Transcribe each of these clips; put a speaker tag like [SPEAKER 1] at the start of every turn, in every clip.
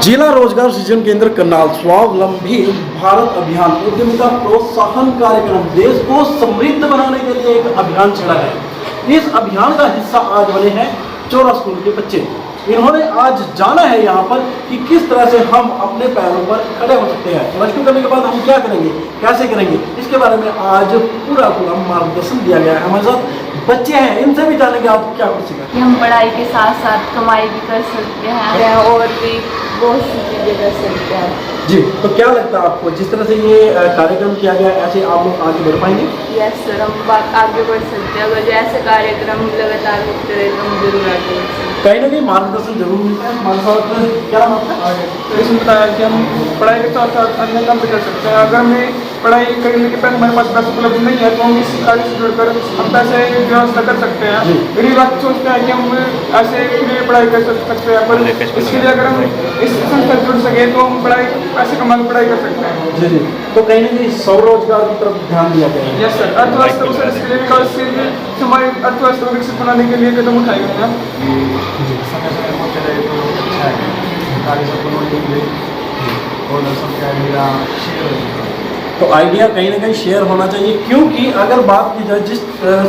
[SPEAKER 1] जिला रोजगार सृजन केंद्र करनाल स्वावलंबी भारत अभियान उद्यमिता प्रोत्साहन कार्यक्रम देश को समृद्ध बनाने के लिए एक अभियान चला है। इस अभियान का हिस्सा आज बने हैं चोरा स्कूल के बच्चे। इन्होंने आज जाना है यहाँ पर कि किस तरह से हम अपने पैरों पर खड़े हो सकते हैं। प्लस टू करने के बाद हम क्या करेंगे, कैसे करेंगे, इसके बारे में आज पूरा मार्गदर्शन दिया गया है। हमारे साथ बच्चे हैं, इनसे भी जानेंगे आप क्या कुछ सीखा
[SPEAKER 2] कि हम पढ़ाई के साथ साथ कमाई भी कर सकते हैं और भी बहुत सी चीज़ें कर सकते हैं।
[SPEAKER 1] जी, तो क्या लगता है आपको जिस तरह से ये कार्यक्रम किया गया ऐसे आप लोग आगे बढ़ पाएंगे?
[SPEAKER 2] यस सर, हम बात आगे बढ़ सकते हैं। अगर जो ऐसे कार्यक्रम लगातार होते रहे तो हम जरूर आगे बढ़ सकते हैं।
[SPEAKER 1] कहीं ना कहीं मार्गदर्शन जरूर मिलता है। हमारे साथ क्या नाम आपका?
[SPEAKER 3] तो इसमें बताया कि हम पढ़ाई के साथ साथ अन्य काम भी कर सकते हैं। अगर हमें पढ़ाई करने के पहले हमारे पास पैसे उपलब्ध नहीं है तो हम इस कार्य से जुड़कर हम पैसे व्यवस्था कर सकते हैं। गरीब बात सोचते हैं कि हम ऐसे फ्री पढ़ाई कर सकते हैं, पर इसके लिए अगर हम इस संस्था से जुड़ सके तो हम पैसे कमा के पढ़ाई कर सकते हैं।
[SPEAKER 1] जी जी, तो कहीं ना कहीं स्वरोजगार की तरफ ध्यान दिया गया है।
[SPEAKER 3] यस सर, अर्थव्यवस्था को इसके लिए विकास के लिए हमारी अर्थव्यवस्था को विकसित बनाने के लिए कदम उठाए गए हैं।
[SPEAKER 4] समय समय होते रहे तो अच्छा है, कार्य सफल के लिए और सबका मेरा शेयर
[SPEAKER 1] तो आइडिया कहीं ना कहीं शेयर होना चाहिए, क्योंकि अगर बात की जाए जिस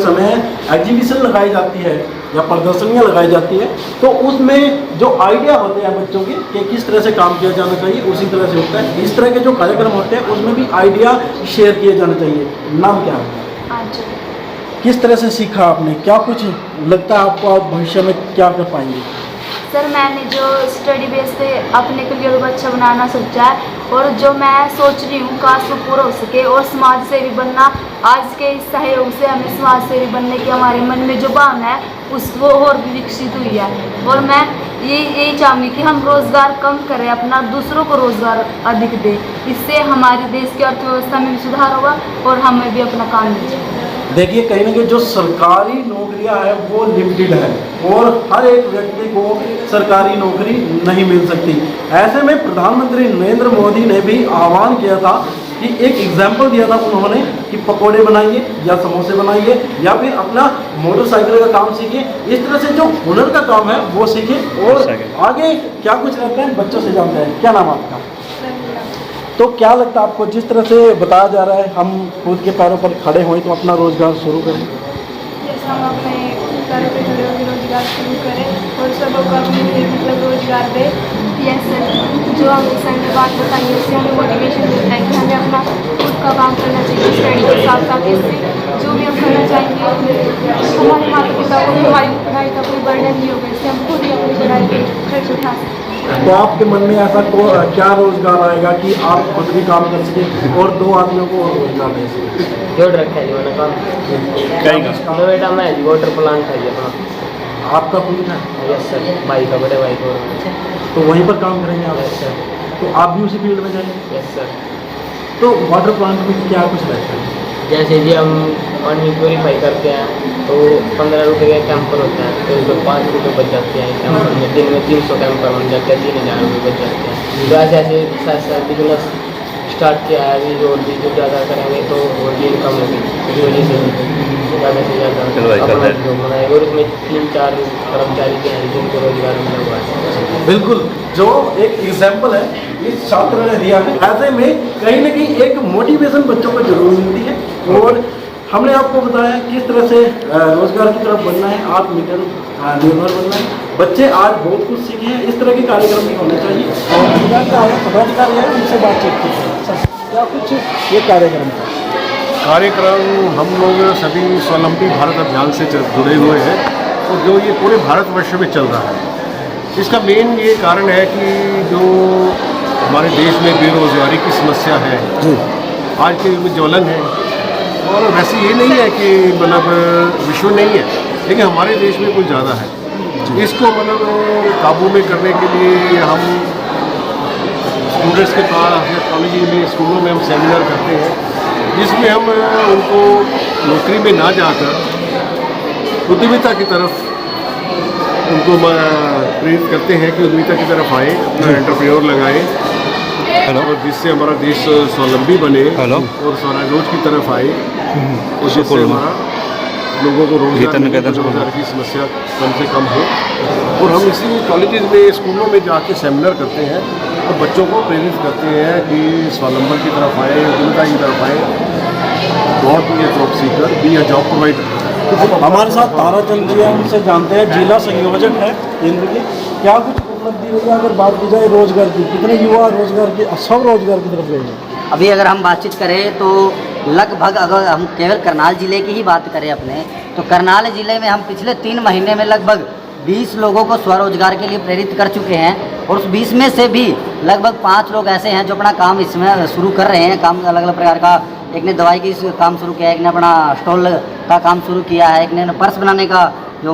[SPEAKER 1] समय एग्जीबिशन लगाई जाती है या प्रदर्शनियाँ लगाई जाती है तो उसमें जो आइडिया होते हैं बच्चों के कि किस तरह से काम किया जाना चाहिए उसी तरह से होता है। इस तरह के जो कार्यक्रम होते हैं उसमें भी आइडिया शेयर किए जाने चाहिए। नाम क्या है? किस तरह से सीखा आपने, क्या कुछ लगता है आपको आप भविष्य में क्या कर पाएंगे?
[SPEAKER 2] सर, मैंने जो स्टडी बेस पे अपने करियर को अच्छा बनाना सोचा है और जो मैं सोच रही हूँ काश वो पूरा हो सके और समाज सेवी बनना। आज के इस सहयोग से हमें समाज सेवी बनने की हमारे मन में जो भावना है उस वो और भी विकसित हुई है। और मैं यही चाहूँगी कि हम रोज़गार कम करें, अपना दूसरों को रोज़गार अधिक दें। इससे हमारे देश की अर्थव्यवस्था में भी सुधार होगा और हमें भी अपना काम मिल जाएगा।
[SPEAKER 1] देखिए कहीं ना कहीं जो सरकारी नौकरियां है वो लिमिटेड है और हर एक व्यक्ति को सरकारी नौकरी नहीं मिल सकती। ऐसे में प्रधानमंत्री नरेंद्र मोदी ने भी आह्वान किया था कि एक एग्जाम्पल दिया था उन्होंने कि पकोड़े बनाइए या समोसे बनाइए या फिर अपना मोटरसाइकिल का काम सीखिए। इस तरह से जो हुनर का काम है वो सीखिए और आगे क्या कुछ रहता है बच्चों से जानते हैं। क्या नाम आपका? तो क्या लगता है आपको जिस तरह से बताया जा रहा है हम खुद के पैरों पर खड़े हों तो अपना रोजगार शुरू करें?
[SPEAKER 2] जैसे हम अपने पैरों पर खड़े होकर रोजगार शुरू करें और सबों को अपने लिए मतलब रोजगार दें। यस सर, जो हम सर ने बात बताई उससे हमें मोटिवेशन मिलता है कि हमें अपना खुद का काम करना चाहिए स्टडी के साथ साथ। इससे जो भी हम करना चाहेंगे हमारे माता पिता को हमारी पढ़ाई का कोई बर्डन नहीं होगा। इससे हम खुद ही अपनी पढ़ाई के खर्च उठा सकते हैं।
[SPEAKER 1] तो आपके मन में ऐसा क्या रोजगार आएगा कि आप खुद भी काम कर सकें और दो आदमियों को और रोजगार दे सकें?
[SPEAKER 5] जोड़ रखा है जी मैंने काम बेटा मैं जी वाटर प्लांट है जी अपना।
[SPEAKER 1] आपका खुद है?
[SPEAKER 5] यस सर, भाई का बड़े भाई को।
[SPEAKER 1] तो वहीं पर काम करेंगे आप?
[SPEAKER 5] Yes sir.
[SPEAKER 1] तो आप भी उसी फील्ड में जाएंगे?
[SPEAKER 5] Yes sir.
[SPEAKER 1] तो वाटर प्लांट में क्या कुछ रहता है?
[SPEAKER 5] जैसे जी हम पानी प्योरीफाई करते हैं तो 15 रुपये का कैंपर होता है तो उसमें 5 रुपये बच जाते हैं। कैंपर में दिन में 300 कैंपर बन जाते हैं, 3000 रुपये बच जाते हैं। तो ऐसे ऐसे बिजनेस स्टार्ट किया है अभी और भी जो ज़्यादा करेंगे तो और भी इनकम होगी। इस वजह से ज़्यादा से ज़्यादा अपना जो बनाएंगे और उसमें 3-4 कर्मचारी के हैं जिनको रोजगार मिला हुआ है।
[SPEAKER 1] बिल्कुल, जो एक एग्जाम्पल है इस छात्र ने दिया है। ऐसे में कहीं ना कहीं एक मोटिवेशन बच्चों को जरूर मिलती है और हमने आपको बताया किस तरह से रोजगार की तरफ बनना है, आत्मनिर्भर बनना है। बच्चे आज बहुत कुछ सीखे हैं। इस तरह के कार्यक्रम भी होने चाहिए और पदाधिकारी है उनसे बातचीत की क्या कुछ ये कार्यक्रम
[SPEAKER 6] हम लोग सभी स्वावलंबी भारत अभियान से जुड़े हुए हैं और जो ये पूरे भारतवर्ष में चल रहा है इसका मेन ये कारण है कि जो हमारे देश में बेरोजगारी की समस्या है आज के युग में ज्वलन है। और वैसे ये नहीं है कि मतलब विश्व नहीं है, लेकिन हमारे देश में कुछ ज़्यादा है। इसको मतलब काबू में करने के लिए हम स्टूडेंट्स के पास या कॉलेज में स्कूलों में हम सेमिनार करते हैं जिसमें हम उनको नौकरी में ना जाकर उद्यमिता की तरफ उनको प्रेरित करते हैं कि उद्यमिता की तरफ आए, अपना एंटरप्रेन्योर लगाएं और जिससे हमारा देश स्वावलंबी बने और स्वरोजगार की तरफ आए। उससे हमारा लोगों को रोजगार की समस्या कम से कम हो। और हम इसी कॉलेजेस में, स्कूलों में जाके सेमिनार करते हैं और बच्चों को प्रेरित करते हैं कि स्वावलंबन की तरफ आए, उद्यमिता की तरफ आए, not be a job seeker, be a job provider.
[SPEAKER 1] हमारे साथ ताराचंद जी हैं, उनसे जानते हैं, जिला संयोजक है केंद्र के। क्या कुछ उपलब्धि रही है अगर बात की जाए रोजगार की? कितने युवा रोजगार की, सब रोजगार की तरफ गए हैं?
[SPEAKER 7] अभी अगर हम बातचीत करें तो लगभग, अगर हम केवल करनाल ज़िले की ही बात करें अपने, तो करनाल ज़िले में हम पिछले 3 महीने में लगभग 20 लोगों को स्वरोजगार के लिए प्रेरित कर चुके हैं। और उस 20 में से भी लगभग 5 लोग ऐसे हैं जो अपना काम इसमें शुरू कर रहे हैं। काम अलग अलग प्रकार का, एक ने दवाई की काम शुरू किया है, एक ने अपना स्टॉल का काम शुरू किया है, एक ने पर्स बनाने का जो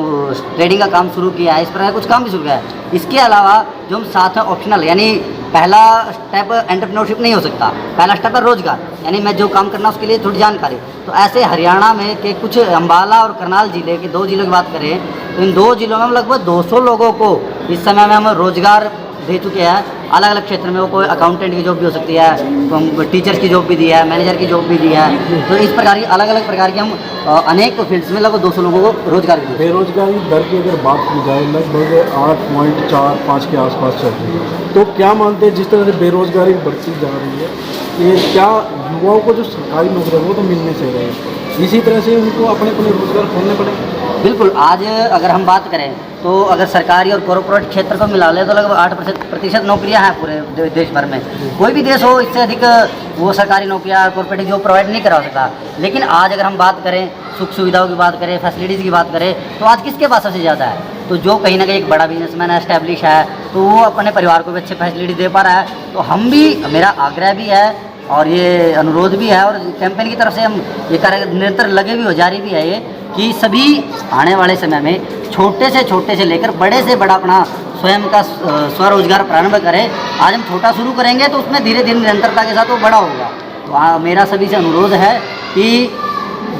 [SPEAKER 7] ट्रेडिंग का काम शुरू किया है। इस प्रकार कुछ काम भी शुरू किया है। इसके अलावा जो हम साथ में ऑप्शनल, यानी पहला स्टेप एंटरप्रेन्योरशिप नहीं हो सकता, पहला स्टेप है रोजगार, यानी मैं जो काम करना उसके लिए थोड़ी जानकारी। तो ऐसे हरियाणा में के कुछ अम्बाला और करनाल ज़िले के 2 ज़िलों की बात करें तो इन 2 ज़िलों में लगभग 200 लोगों को इस समय में हम रोजगार दे चुके हैं। अलग अलग क्षेत्र में, वो कोई अकाउंटेंट की जॉब भी हो सकती है, टीचर्स की जॉब भी दी है, मैनेजर की जॉब भी दी है। तो इस प्रकार की अलग अलग प्रकार की हम अनेक फील्ड्स में लगभग 200 लोगों को रोजगार भी।
[SPEAKER 1] बेरोजगारी दर की अगर बात की जाए लगभग 8.45 के आसपास चल रही है। तो क्या मानते हैं जिस तरह से बेरोजगारी बढ़ती जा रही है, ये क्या युवाओं को जो सरकारी नौकरी है वो तो मिलने से रहे, इसी तरह से उनको अपने अपने रोजगार खोलने पड़ेंगे?
[SPEAKER 7] बिल्कुल। आज अगर हम बात करें तो अगर सरकारी और कॉर्पोरेट क्षेत्र को मिला ले तो लगभग 8% नौकरियां हैं पूरे देश भर में। कोई भी देश हो, इससे अधिक वो सरकारी नौकरियां कॉर्पोरेट जॉब प्रोवाइड नहीं करा सकता। लेकिन आज अगर हम बात करें, सुख सुविधाओं की बात करें, फैसिलिटीज़ की बात करें, तो आज किसके पास सबसे ज़्यादा है? तो जो कहीं ना कहीं एक बड़ा बिजनेसमैन है, एस्टैब्लिश है, तो वो अपने परिवार को भी अच्छे फैसिलिटी दे पा रहा है। तो हम भी, मेरा आग्रह भी है और ये अनुरोध भी है, और कैंपेन की तरफ से हम ये कार्य निरंतर लगे भी हो, जारी भी है ये, कि सभी आने वाले समय में छोटे से लेकर बड़े से बड़ा अपना स्वयं का स्वरोजगार प्रारंभ करें। आज हम छोटा शुरू करेंगे तो उसमें धीरे धीरे निरंतरता के साथ वो बड़ा होगा। तो मेरा सभी से अनुरोध है कि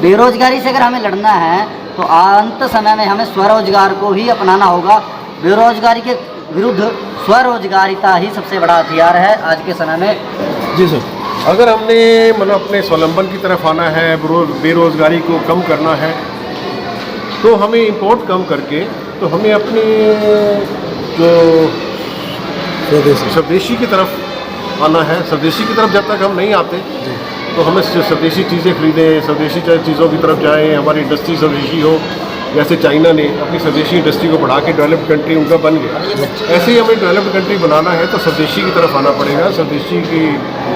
[SPEAKER 7] बेरोजगारी से अगर हमें लड़ना है तो अंत समय में हमें स्वरोजगार को ही अपनाना होगा। बेरोजगारी के विरुद्ध स्वरोजगारिता ही सबसे बड़ा हथियार है आज के समय में।
[SPEAKER 1] जी सर।
[SPEAKER 6] अगर हमने मतलब अपने स्वावलंबन की तरफ आना है, बेरोजगारी को कम करना है, तो हमें इंपोर्ट कम करके, तो हमें अपनी जो स्वदेशी की तरफ आना है। स्वदेशी की तरफ जब तक हम नहीं आते तो हमें स्वदेशी चीज़ें खरीदें, स्वदेशी चीज़ों की तरफ जाएं, हमारी इंडस्ट्री स्वदेशी हो। जैसे चाइना ने अपनी स्वदेशी इंडस्ट्री को बढ़ा के डेवलप्ड कंट्री उनका बन गया, ऐसे ही हमें डेवलप्ड कंट्री बनाना है तो स्वदेशी की तरफ आना पड़ेगा, स्वदेशी की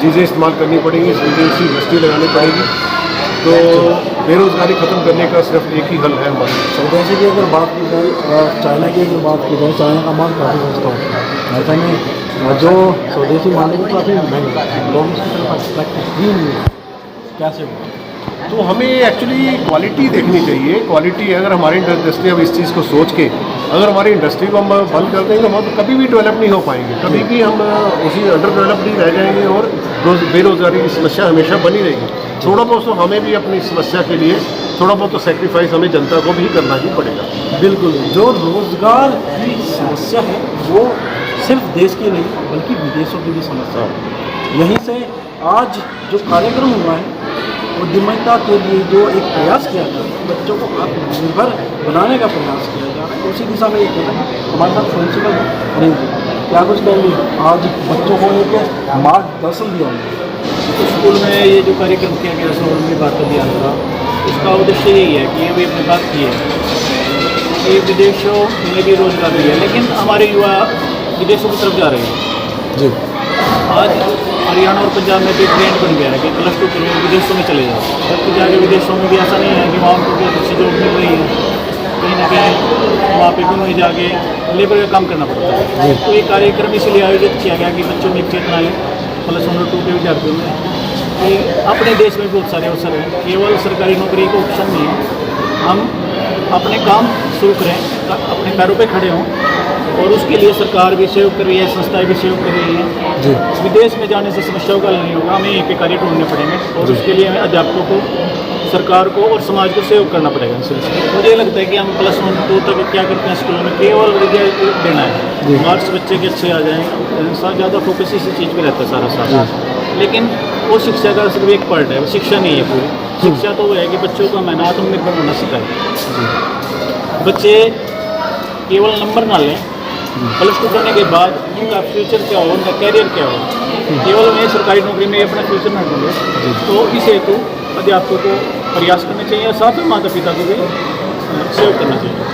[SPEAKER 6] चीज़ें इस्तेमाल करनी पड़ेंगी, स्वदेशी इंडस्ट्री लगानी पड़ेगी। तो बेरोजगारी ख़त्म करने का सिर्फ एक ही हल है हमारे।
[SPEAKER 1] स्वदेशी की अगर बात की जाए, चाइना की अगर बात की जाए, चाइना का माल काफ़ी सस्ता होता है, ऐसा नहीं जो स्वदेशी माल है काफ़ी महंगा है, लोग इसकी तरफ अट्रैक्ट ही नहीं है। कैसे होगा?
[SPEAKER 6] तो हमें एक्चुअली क्वालिटी देखनी चाहिए। क्वालिटी, अगर हमारी इंडस्ट्री अब इस चीज़ को सोच के अगर हमारी इंडस्ट्री को हम बंद कर देंगे तो हम कभी भी डेवलप नहीं हो पाएंगे, कभी भी हम उसी अंडर डेवलप नहीं रह जाएंगे और बेरोजगारी की समस्या हमेशा बनी रहेगी। थोड़ा बहुत तो हमें भी अपनी समस्या के लिए थोड़ा बहुत तो सेक्रीफाइस हमें जनता को भी करना ही पड़ेगा।
[SPEAKER 1] बिल्कुल। जो रोजगार की समस्या है वो सिर्फ देश की नहीं बल्कि विदेशों की भी समस्या है। यहीं से आज जो कार्यक्रम हुआ है उद्यमिता के लिए जो एक प्रयास किया जा रहा है, बच्चों को आत्मनिर्भर बनाने का प्रयास किया जा रहा है, उसी दिशा में एक हमारे साथ प्रिंसिपल अनिल जी, क्या कुछ कहेंगे? आज बच्चों को एक मार्गदर्शन दिया
[SPEAKER 4] तो स्कूल में ये जो कार्यक्रम किया गया स्वावलंबी भारत अभियान का, उसका उद्देश्य यही है कि अभी अपनी बात की है कि विदेशों में भी रोजगार भी है, लेकिन हमारे युवा विदेशों की तरफ जा रहे हैं
[SPEAKER 1] जी।
[SPEAKER 4] आज हरियाणा और पंजाब में भी ट्रेंड बन गया है कि +2 के लिए विदेशों में चले जाओ। जबकि जाके विदेशों में भी ऐसा नहीं है कि वहाँ उनको बहुत अच्छी जॉब मिल रही है, कहीं ना कहीं वहाँ पे भी वहीं जाके लेबर का काम करना पड़ता है। तो ये कार्यक्रम इसलिए आयोजित किया गया कि बच्चों में एक चेतना है, +1 और 2 के विद्यार्थियों में, कि अपने देश में बहुत सारे अवसर हैं, केवल सरकारी नौकरी का ऑप्शन नहीं है। हम अपने काम शुरू करें, अपने पैरों पे खड़े हों, और उसके लिए सरकार भी सहयोग कर रही है, संस्थाएं भी सहयोग कर रही हैं जी। विदेश में जाने से समस्याओं का हल नहीं होगा, हमें यहीं पे कार्य ढूंढने पड़ेंगे, और उसके लिए हमें अध्यापकों को, सरकार को और समाज को सहयोग करना पड़ेगा। मुझे लगता है कि हम +1 2 तक क्या करते हैं स्कूलों में, केवल विद्या देना है, मार्क्स बच्चे के अच्छे आ जाएँ, ज़्यादा फोकस इसी चीज़ पर रहता है सारा साल। लेकिन वो शिक्षा का सिर्फ एक पार्ट है, वो शिक्षा नहीं है पूरी। शिक्षा तो वो है कि बच्चों को हमें आत्मनिर्भर होना सिखाए। बच्चे केवल नंबर ना लें, प्लस 2 करने के बाद उनका फ्यूचर क्या हो, उनका कैरियर क्या हो। केवल उन्हें सरकारी नौकरी में अपना फ्यूचर ना ढूंढे। तो इस हेतु अध्यापकों को प्रयास करना चाहिए और साथ में माता पिता को भी सहयोग करना चाहिए।